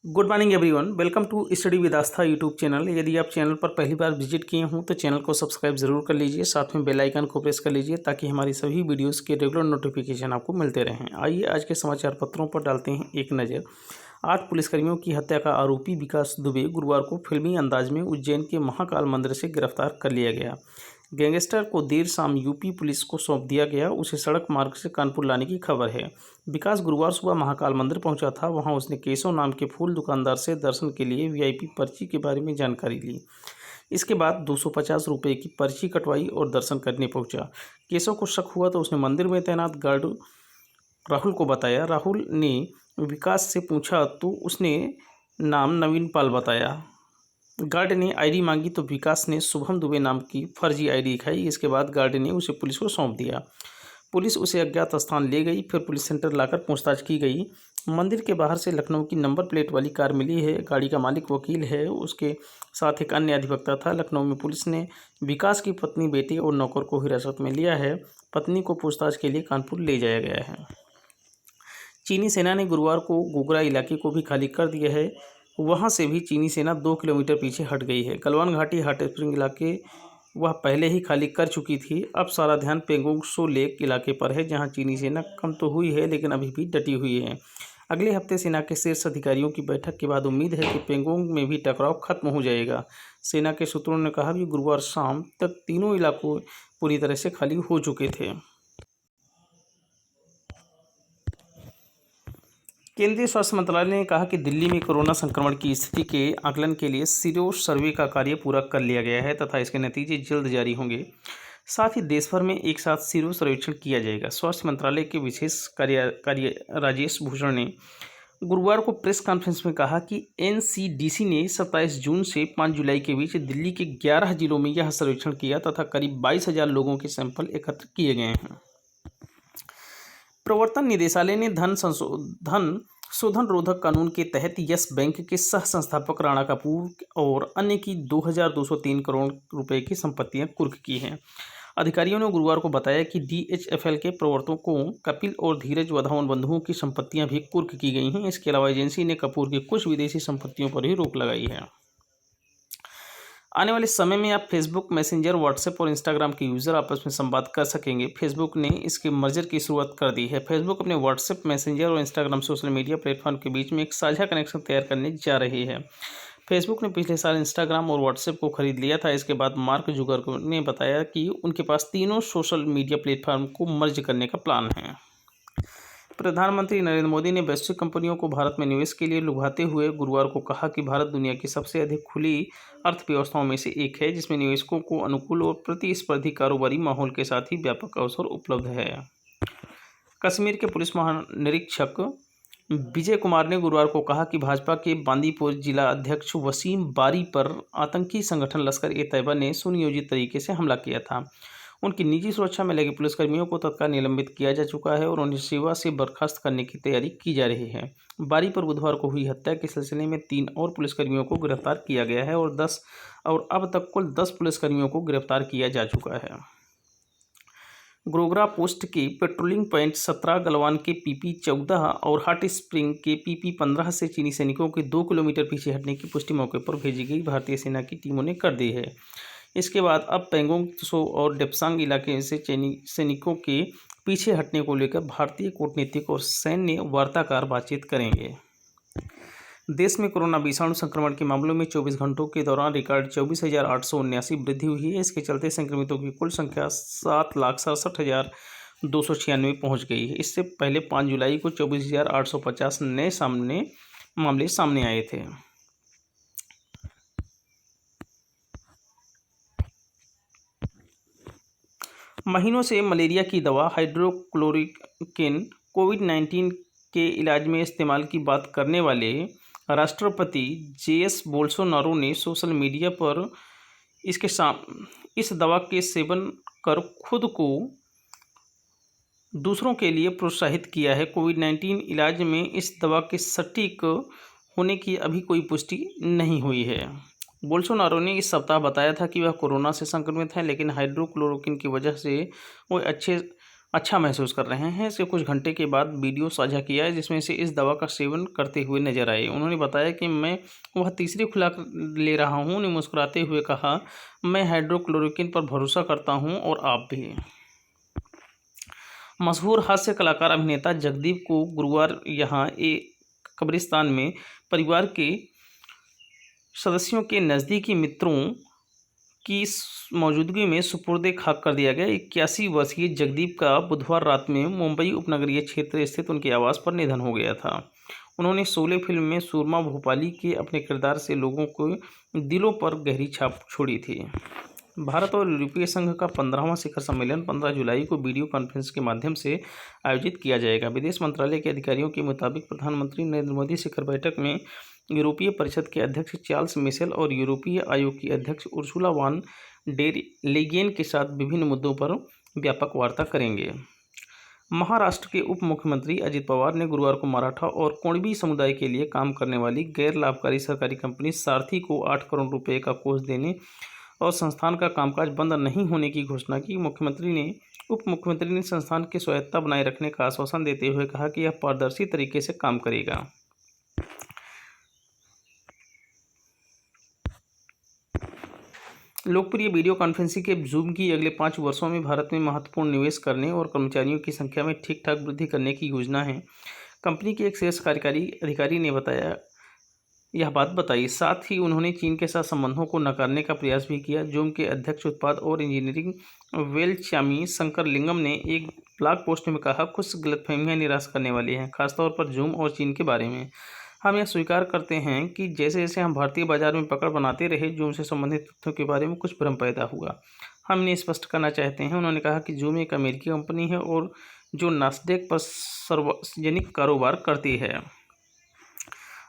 Good morning everyone, welcome to study with Aastha YouTube channel. यदि आप channel पर पहली बार विजिट किए हों तो चैनल को सब्सक्राइब जरूर कर लीजिए, साथ में बेल आइकन को प्रेस कर लीजिए ताकि हमारी सभी वीडियोस के रेगुलर नोटिफिकेशन आपको मिलते रहें। आइए आज के समाचार पत्रों पर डालते हैं एक नज़र। 8 पुलिसकर्मियों की हत्या का आरोपी विकास दुबे गुरुवार को फिल्मी अंदाज में उज्जैन के महाकाल मंदिर से गिरफ्तार कर लिया गया। गैंगस्टर को देर शाम यूपी पुलिस को सौंप दिया गया। उसे सड़क मार्ग से कानपुर लाने की खबर है। विकास गुरुवार सुबह महाकाल मंदिर पहुंचा था। वहां उसने केशव नाम के फूल दुकानदार से दर्शन के लिए वीआईपी पर्ची के बारे में जानकारी ली। इसके बाद 250 रुपये की पर्ची कटवाई और दर्शन करने पहुंचा। केशव को शक हुआ तो उसने मंदिर में तैनात गार्ड राहुल को बताया। राहुल ने विकास से पूछा तो उसने नाम नवीन पाल बताया। गार्ड ने आईडी मांगी तो विकास ने शुभम दुबे नाम की फर्जी आईडी दिखाई। इसके बाद गार्ड ने उसे पुलिस को सौंप दिया। पुलिस उसे अज्ञात स्थान ले गई, फिर पुलिस सेंटर लाकर पूछताछ की गई। मंदिर के बाहर से लखनऊ की नंबर प्लेट वाली कार मिली है। गाड़ी का मालिक वकील है, उसके साथ एक अन्य अधिवक्ता था। लखनऊ में पुलिस ने विकास की पत्नी, बेटे और नौकर को हिरासत में लिया है। पत्नी को पूछताछ के लिए कानपुर ले जाया गया है। चीनी सेना ने गुरुवार को गोगरा इलाके को भी खाली कर दिया है। वहां से भी चीनी सेना 2 किलोमीटर पीछे हट गई है। गलवान घाटी हॉट स्प्रिंग इलाके वह पहले ही खाली कर चुकी थी। अब सारा ध्यान पेंगोंग सो लेक इलाके पर है, जहां चीनी सेना कम तो हुई है लेकिन अभी भी डटी हुई है। अगले हफ्ते सेना के शीर्ष अधिकारियों की बैठक के बाद उम्मीद है कि पेंगोंग में भी टकराव खत्म हो जाएगा। सेना के सूत्रों ने कहा कि गुरुवार शाम तक तीनों इलाकों पूरी तरह से खाली हो चुके थे। केंद्रीय स्वास्थ्य मंत्रालय ने कहा कि दिल्ली में कोरोना संक्रमण की स्थिति के आकलन के लिए सीरो सर्वे का कार्य पूरा कर लिया गया है तथा इसके नतीजे जल्द जारी होंगे। साथ ही देश भर में एक साथ सीरो सर्वेक्षण किया जाएगा। स्वास्थ्य मंत्रालय के विशेष कार्य राजेश भूषण ने गुरुवार को प्रेस कॉन्फ्रेंस में कहा कि एनसीडीसी ने 27 जून से 5 जुलाई के बीच दिल्ली के 11 जिलों में यह सर्वेक्षण किया तथा करीब 22,000 लोगों के सैंपल एकत्र किए गए हैं। प्रवर्तन निदेशालय ने धन शोधन रोधक कानून के तहत यस बैंक के सह संस्थापक राणा कपूर और अन्य की 2,203 करोड़ रुपए की संपत्तियां कुर्क की हैं। अधिकारियों ने गुरुवार को बताया कि डीएचएफएल के प्रवर्तकों कपिल और धीरज वधावन बंधुओं की संपत्तियां भी कुर्क की गई हैं। इसके अलावा एजेंसी ने कपूर की कुछ विदेशी संपत्तियों पर भी रोक लगाई है। आने वाले समय में आप फेसबुक, मैसेंजर, व्हाट्सएप और इंस्टाग्राम के यूज़र आपस में संवाद कर सकेंगे। फेसबुक ने इसके मर्जर की शुरुआत कर दी है। फेसबुक अपने व्हाट्सएप, मैसेंजर और इंस्टाग्राम सोशल मीडिया प्लेटफॉर्म के बीच में एक साझा कनेक्शन तैयार करने जा रही है। फेसबुक ने पिछले साल इंस्टाग्राम और व्हाट्सएप को खरीद लिया था। इसके बाद मार्क जुकरबर्ग ने बताया कि उनके पास तीनों सोशल मीडिया प्लेटफॉर्म को मर्ज करने का प्लान है। प्रधानमंत्री नरेंद्र मोदी ने वैश्विक कंपनियों को भारत में निवेश के लिए लुभाते हुए गुरुवार को कहा कि भारत दुनिया की सबसे अधिक खुली अर्थव्यवस्थाओं में से एक है, जिसमें निवेशकों को अनुकूल और प्रतिस्पर्धी कारोबारी माहौल के साथ ही व्यापक अवसर उपलब्ध है। कश्मीर के पुलिस महानिरीक्षक विजय कुमार ने गुरुवार को कहा कि भाजपा के बांदीपुर जिला अध्यक्ष वसीम बारी पर आतंकी संगठन लश्कर-ए-तैयबा ने सुनियोजित तरीके से हमला किया था। उनकी निजी सुरक्षा में लगे पुलिसकर्मियों को तत्काल निलंबित किया जा चुका है और उन्हें सेवा से बर्खास्त करने की तैयारी की जा रही है। बारी पर बुधवार को हुई हत्या के सिलसिले में 3 और पुलिसकर्मियों को गिरफ्तार किया गया है और अब तक कुल 10 पुलिसकर्मियों को गिरफ्तार किया जा चुका है। ग्रोग्रा पोस्ट के पेट्रोलिंग पॉइंट 17, गलवान के पीपी 14 और हॉट स्प्रिंग के पीपी 15 से चीनी सैनिकों के 2 किलोमीटर पीछे हटने की पुष्टि मौके पर भेजी गई भारतीय सेना की टीमों ने कर दी है। इसके बाद अब पेंगोंग त्सो और डेप्सांग इलाके से चीनी सैनिकों के पीछे हटने को लेकर भारतीय कूटनीतिक और सैन्य वार्ताकार बातचीत करेंगे। देश में कोरोना विषाणु संक्रमण के मामलों में 24 घंटों के दौरान रिकॉर्ड 24,879 वृद्धि हुई है। इसके चलते संक्रमितों की कुल संख्या 7,67,296 पहुंच गई है। इससे पहले 5 जुलाई को 24,850 नए मामले सामने आए थे। महीनों से मलेरिया की दवा हाइड्रोक्लोरोक्विन कोविड-19 के इलाज में इस्तेमाल की बात करने वाले राष्ट्रपति जेएस बोल्सोनारो ने सोशल मीडिया पर इस दवा के सेवन कर खुद को दूसरों के लिए प्रोत्साहित किया है। कोविड-19 इलाज में इस दवा के सटीक होने की अभी कोई पुष्टि नहीं हुई है। बोल्सोनारो ने इस सप्ताह बताया था कि वह कोरोना से संक्रमित हैं, लेकिन हाइड्रोक्लोरोक्विन की वजह से वो अच्छे अच्छा महसूस कर रहे हैं। इसके कुछ घंटे के बाद वीडियो साझा किया है जिसमें से इस दवा का सेवन करते हुए नजर आए। उन्होंने बताया कि मैं वह तीसरी खुराक ले रहा हूं। उन्होंने मुस्कुराते हुए कहा, मैं हाइड्रोक्लोरोक्विन पर भरोसा करता हूं और आप भी। मशहूर हास्य कलाकार अभिनेता जगदीप को गुरुवार यहां एक कब्रिस्तान में परिवार के सदस्यों के नज़दीकी मित्रों की मौजूदगी में सुपुर्द खाक कर दिया गया। 81 वर्षीय जगदीप का बुधवार रात में मुंबई उपनगरीय क्षेत्र स्थित उनके आवास पर निधन हो गया था। उन्होंने शोले फिल्म में सूरमा भोपाली के अपने किरदार से लोगों को दिलों पर गहरी छाप छोड़ी थी। भारत और यूरोपीय संघ का 15वां शिखर सम्मेलन 15 जुलाई को वीडियो कॉन्फ्रेंस के माध्यम से आयोजित किया जाएगा। विदेश मंत्रालय के अधिकारियों के मुताबिक प्रधानमंत्री नरेंद्र मोदी शिखर बैठक में यूरोपीय परिषद के अध्यक्ष चार्ल्स मिशेल और यूरोपीय आयोग की अध्यक्ष उर्सुला वॉन डेर लेयेन के साथ विभिन्न मुद्दों पर व्यापक वार्ता करेंगे। महाराष्ट्र के उप मुख्यमंत्री अजित पवार ने गुरुवार को मराठा और कुणबी समुदाय के लिए काम करने वाली गैर लाभकारी सरकारी कंपनी सारथी को 8 करोड़ रुपए का कोष देने और संस्थान का कामकाज बंद नहीं होने की घोषणा की। उप मुख्यमंत्री ने संस्थान की स्वायत्तता बनाए रखने का आश्वासन देते हुए कहा कि यह पारदर्शी तरीके से काम करेगा। लोकप्रिय वीडियो कॉन्फ्रेंसिंग के जूम की अगले 5 वर्षों में भारत में महत्वपूर्ण निवेश करने और कर्मचारियों की संख्या में ठीक ठाक वृद्धि करने की योजना है। कंपनी के एक शीर्ष कार्यकारी अधिकारी ने यह बात बताई। साथ ही उन्होंने चीन के साथ संबंधों को नकारने का प्रयास भी किया। जूम के अध्यक्ष उत्पाद और इंजीनियरिंग वेलचामी शंकर लिंगम ने एक ब्लॉग पोस्ट में कहा, कुछ गलतफहमियां निराश करने वाली हैं, खासतौर पर जूम और चीन के बारे में। हम यह स्वीकार करते हैं कि जैसे जैसे हम भारतीय बाजार में पकड़ बनाते रहे, जूम से संबंधित तथ्यों के बारे में कुछ भ्रम पैदा हुआ। हम इन्हें स्पष्ट करना चाहते हैं। उन्होंने कहा कि जूम एक अमेरिकी कंपनी है और जो नास्डेक पर सार्वजनिक कारोबार करती है।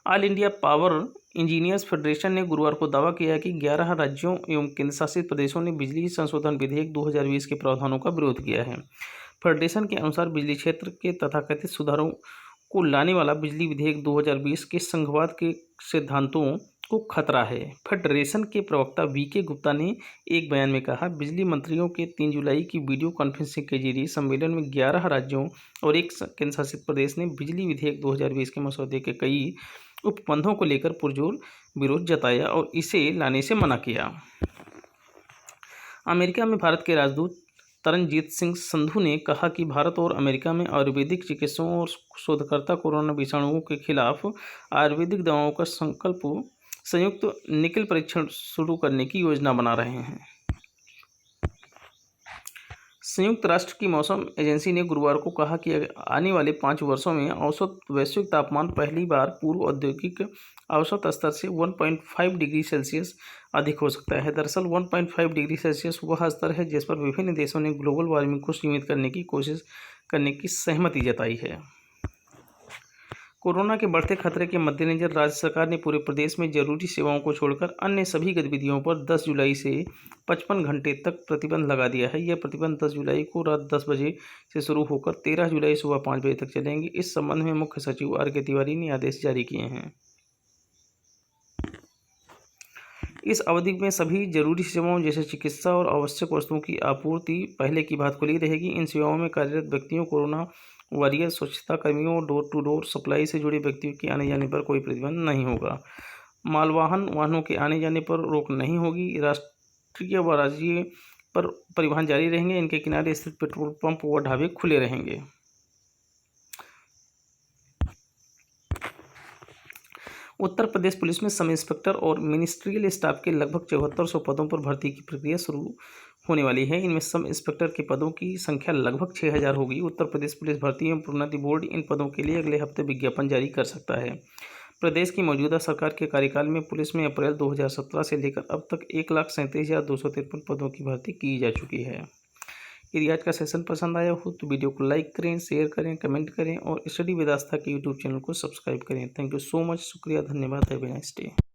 All India power engineers federation ने गुरुवार को दावा किया कि 11 राज्यों एवं केंद्रशासित प्रदेशों ने बिजली संशोधन विधेयक 2020 के प्रावधानों का विरोध किया है। फेडरेशन के अनुसार बिजली क्षेत्र के तथाकथित सुधारों को लाने वाला बिजली विधेयक 2020 के संघवाद के सिद्धांतों को खतरा है। फेडरेशन के प्रवक्ता वीके गुप्ता ने एक बयान में कहा, बिजली मंत्रियों के 3 जुलाई की वीडियो कॉन्फ्रेंसिंग के जरिए सम्मेलन में 11 राज्यों और एक केंद्रशासित प्रदेश ने बिजली विधेयक 2020 के मसौदे के कई उपबंधों को लेकर पुरजोर विरोध जताया और इसे लाने से मना किया। अमेरिका में भारत के राजदूत तरनजीत सिंह संधू ने कहा कि भारत और अमेरिका में आयुर्वेदिक चिकित्सकों और शोधकर्ता कोरोना विषाणुओं के खिलाफ आयुर्वेदिक दवाओं का संयुक्त निकल परीक्षण शुरू करने की योजना बना रहे हैं। संयुक्त राष्ट्र की मौसम एजेंसी ने गुरुवार को कहा कि आने वाले 5 वर्षों में औसत वैश्विक तापमान पहली बार पूर्व औद्योगिक औसत स्तर से 1.5 डिग्री सेल्सियस अधिक हो सकता है। दरअसल 1.5 डिग्री सेल्सियस वह स्तर है जिस पर विभिन्न देशों ने ग्लोबल वार्मिंग को सीमित करने की कोशिश करने की सहमति जताई है। कोरोना के बढ़ते खतरे के मद्देनजर राज्य सरकार ने पूरे प्रदेश में जरूरी सेवाओं को छोड़कर अन्य सभी गतिविधियों पर 10 जुलाई से 55 घंटे तक प्रतिबंध लगा दिया है। यह प्रतिबंध 10 जुलाई को रात 10 बजे से शुरू होकर 13 जुलाई सुबह 5 बजे तक चलेंगे। इस संबंध में मुख्य सचिव आर.के. तिवारी ने आदेश जारी किए हैं। इस अवधि में सभी जरूरी सेवाओं जैसे चिकित्सा और आवश्यक वस्तुओं की आपूर्ति पहले की बात खुली रहेगी। इन सेवाओं में कार्यरत व्यक्तियों, कोरोना वॉरियर, स्वच्छता कर्मियों, डोर टू डोर सप्लाई से जुड़े व्यक्तियों के आने जाने पर कोई प्रतिबंध नहीं होगा। मालवाहन वाहनों के आने जाने पर रोक नहीं होगी। राष्ट्रीय व राज्य पर परिवहन जारी रहेंगे। इनके किनारे स्थित पेट्रोल पंप व ढाबे खुले रहेंगे। उत्तर प्रदेश पुलिस में सब इंस्पेक्टर और मिनिस्ट्रियल स्टाफ के लगभग 7400 पदों पर भर्ती की प्रक्रिया शुरू होने वाली है। इनमें सब इंस्पेक्टर के पदों की संख्या लगभग 6000 होगी। उत्तर प्रदेश पुलिस भर्ती एवं प्रोन्नति बोर्ड इन पदों के लिए अगले हफ्ते विज्ञापन जारी कर सकता है। प्रदेश की मौजूदा सरकार के कार्यकाल में पुलिस में अप्रैल 2017 से लेकर अब तक 1,37,253 पदों की भर्ती की जा चुकी है। यदि आज का सेशन पसंद आया हो तो वीडियो को लाइक करें, शेयर करें, कमेंट करें और स्टडी विद आस्था के यूट्यूब चैनल को सब्सक्राइब करें। Thank you so much. शुक्रिया, धन्यवाद। Have a nice day.